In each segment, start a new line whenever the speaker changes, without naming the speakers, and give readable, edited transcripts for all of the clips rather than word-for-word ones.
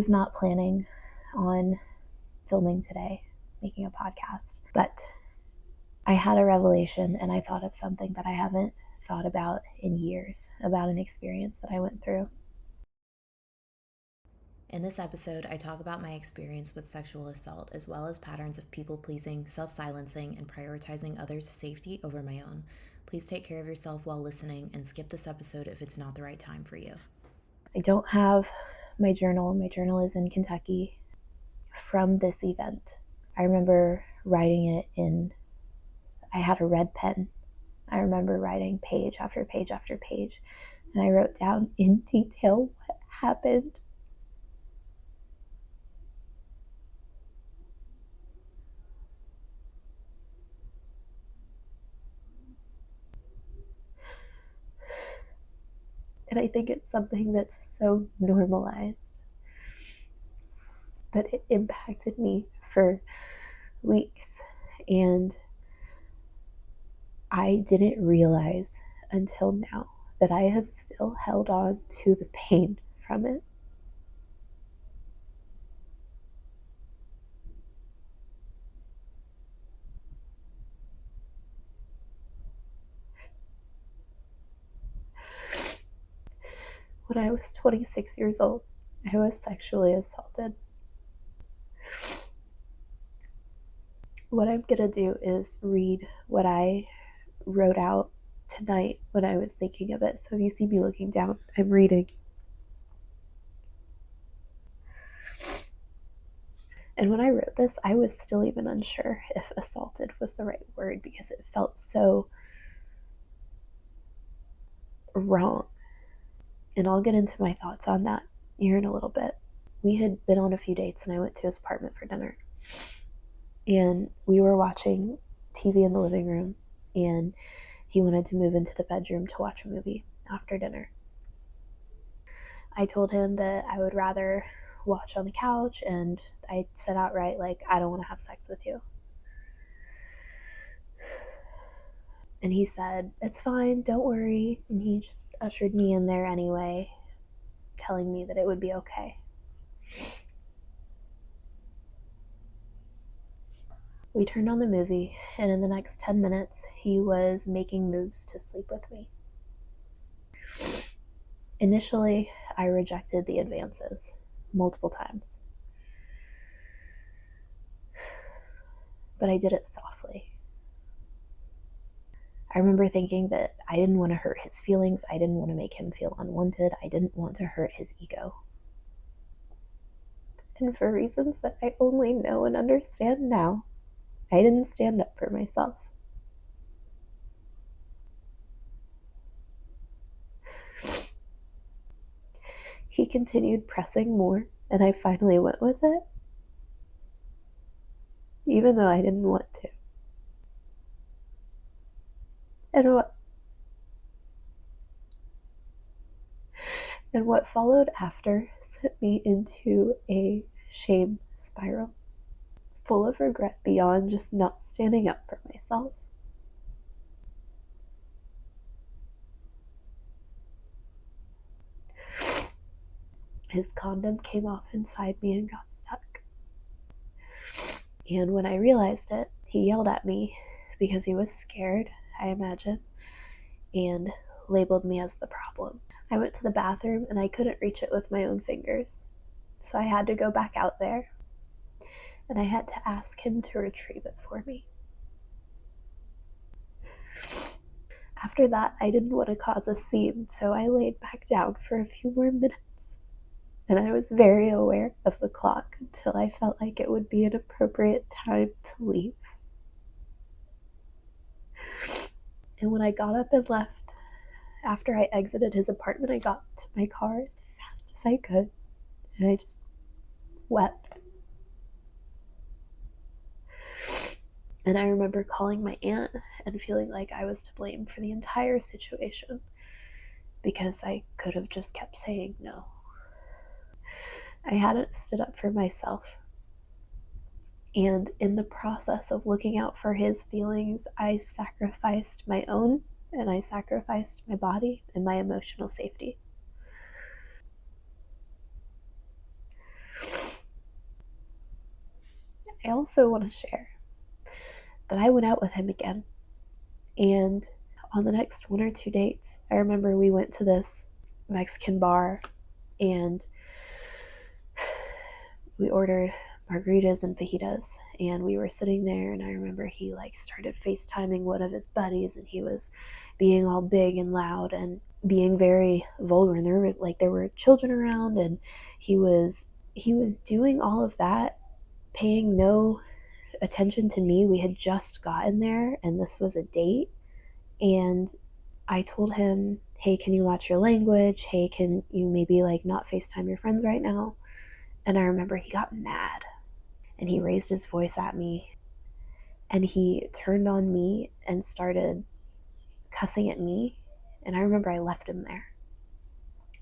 was not planning on filming today, making a podcast, but I had a revelation and I thought of something that I haven't thought about in years, about an experience that I went through.
In this episode, I talk about my experience with sexual assault, as well as patterns of people-pleasing, self-silencing, and prioritizing others' safety over my own. Please take care of yourself while listening and skip this episode if it's not the right time for you.
I don't have my journal. My journal is in Kentucky from this event. I remember writing it I had a red pen. I remember writing page after page after page, and I wrote down in detail what happened. And I think it's something that's so normalized, but it impacted me for weeks. And I didn't realize until now that I have still held on to the pain from it. When I was 26 years old, I was sexually assaulted. What I'm gonna do is read what I wrote out tonight when I was thinking of it. So if you see me looking down, I'm reading. And when I wrote this, I was still even unsure if assaulted was the right word because it felt so wrong. And I'll get into my thoughts on that here in a little bit. We had been on a few dates and I went to his apartment for dinner. And we were watching TV in the living room, and he wanted to move into the bedroom to watch a movie after dinner. I told him that I would rather watch on the couch, and I said outright, like, I don't want to have sex with you. And he said, it's fine, don't worry. And he just ushered me in there anyway, telling me that it would be okay. We turned on the movie, and in the next 10 minutes, he was making moves to sleep with me. Initially, I rejected the advances multiple times, but I did it softly. I remember thinking that I didn't want to hurt his feelings. I didn't want to make him feel unwanted. I didn't want to hurt his ego. And for reasons that I only know and understand now, I didn't stand up for myself. He continued pressing more, and I finally went with it, even though I didn't want to. And what followed after sent me into a shame spiral, full of regret beyond just not standing up for myself. His condom came off inside me and got stuck. And when I realized it, he yelled at me because he was scared, I imagine, and labeled me as the problem. I went to the bathroom and I couldn't reach it with my own fingers. So I had to go back out there and I had to ask him to retrieve it for me. After that, I didn't want to cause a scene, so I laid back down for a few more minutes. And I was very aware of the clock until I felt like it would be an appropriate time to leave. And when I got up and left, after I exited his apartment, I got to my car as fast as I could, and I just wept. And I remember calling my aunt and feeling like I was to blame for the entire situation because I could have just kept saying no. I hadn't stood up for myself. And in the process of looking out for his feelings, I sacrificed my own, and I sacrificed my body and my emotional safety. I also want to share that I went out with him again. And on the next 1 or 2 dates, I remember we went to this Mexican bar and we ordered margaritas and fajitas, and we were sitting there, and I remember he like started FaceTiming one of his buddies, and he was being all big and loud and being very vulgar, and there were children around, and he was doing all of that, paying no attention to me. We had just gotten there and this was a date, and I told him, hey, can you watch your language? Hey, can you maybe like not FaceTime your friends right now? And I remember he got mad and he raised his voice at me and he turned on me and started cussing at me. And I remember I left him there.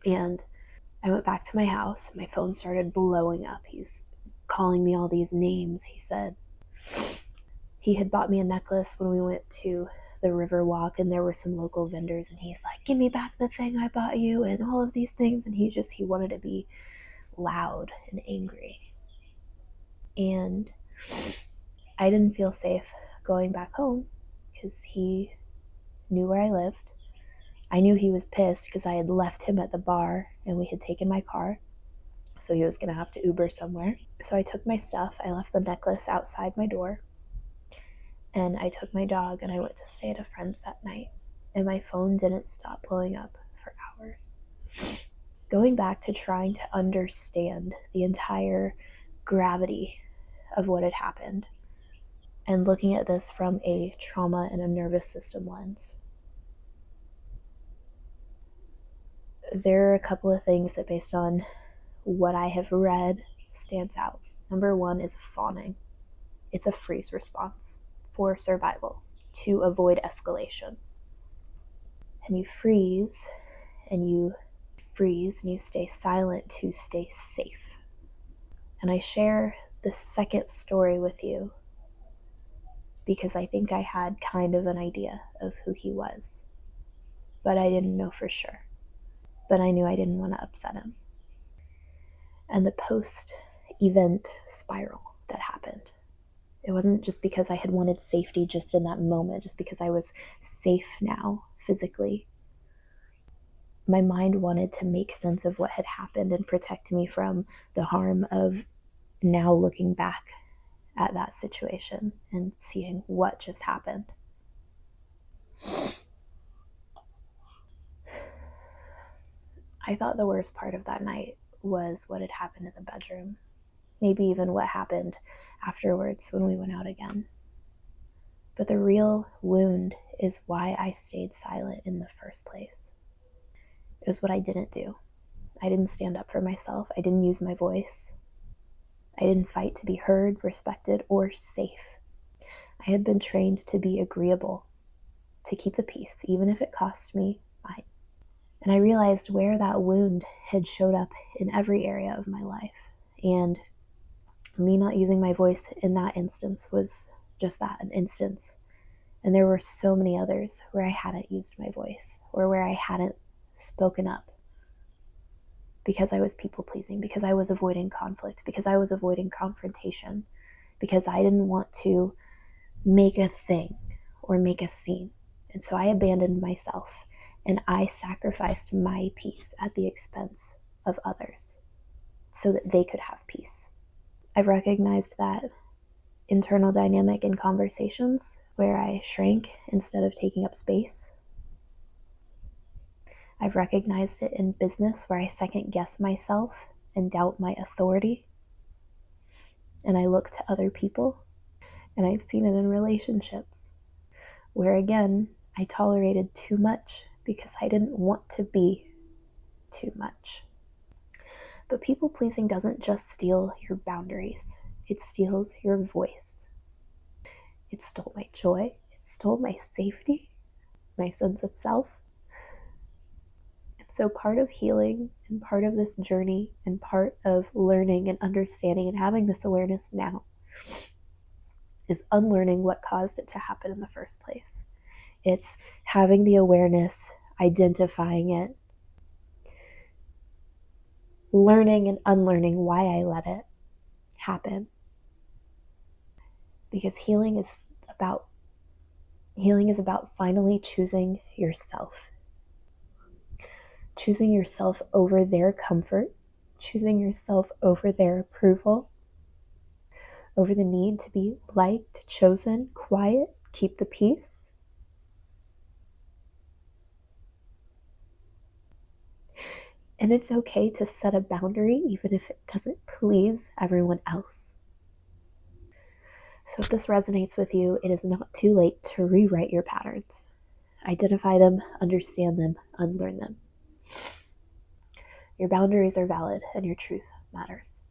And I went back to my house. My phone started blowing up. He's calling me all these names. He said he had bought me a necklace when we went to the river walk, and there were some local vendors, and he's like, give me back the thing I bought you and all of these things. And he wanted to be loud and angry. And I didn't feel safe going back home because he knew where I lived. I knew he was pissed because I had left him at the bar and we had taken my car, so he was going to have to Uber somewhere. So I took my stuff, I left the necklace outside my door, and I took my dog and I went to stay at a friend's that night. And my phone didn't stop blowing up for hours. Going back to trying to understand the entire gravity of what had happened and looking at this from a trauma and a nervous system lens. There are a couple of things that, based on what I have read, stands out. Number one is fawning. It's a freeze response for survival to avoid escalation. And you freeze and you stay silent to stay safe. And I share the second story with you because I think I had kind of an idea of who he was, but I didn't know for sure. But I knew I didn't want to upset him. And the post-event spiral that happened, it wasn't just because I had wanted safety just in that moment, just because I was safe now physically. My mind wanted to make sense of what had happened and protect me from the harm of now looking back at that situation and seeing what just happened. I thought the worst part of that night was what had happened in the bedroom. Maybe even what happened afterwards when we went out again. But the real wound is why I stayed silent in the first place. It was what I didn't do. I didn't stand up for myself. I didn't use my voice. I didn't fight to be heard, respected, or safe. I had been trained to be agreeable, to keep the peace, even if it cost me mine. And I realized where that wound had showed up in every area of my life. And me not using my voice in that instance was just that, an instance. And there were so many others where I hadn't used my voice or where I hadn't spoken up because I was people pleasing, because I was avoiding conflict, because I was avoiding confrontation, because I didn't want to make a thing or make a scene. And so I abandoned myself and I sacrificed my peace at the expense of others so that they could have peace. I've recognized that internal dynamic in conversations where I shrank instead of taking up space. I've recognized it in business where I second guess myself and doubt my authority. And I look to other people. And I've seen it in relationships where, again, I tolerated too much because I didn't want to be too much. But people pleasing doesn't just steal your boundaries. It steals your voice. It stole my joy. It stole my safety, my sense of self. And so part of healing and part of this journey and part of learning and understanding and having this awareness now is unlearning what caused it to happen in the first place. It's having the awareness, identifying it, learning and unlearning why I let it happen, because healing is about finally choosing yourself over their comfort, choosing yourself over their approval, over the need to be liked, chosen, quiet, keep the peace. And it's okay to set a boundary even if it doesn't please everyone else. So if this resonates with you, it is not too late to rewrite your patterns. Identify them, understand them, unlearn them. Your boundaries are valid and your truth matters.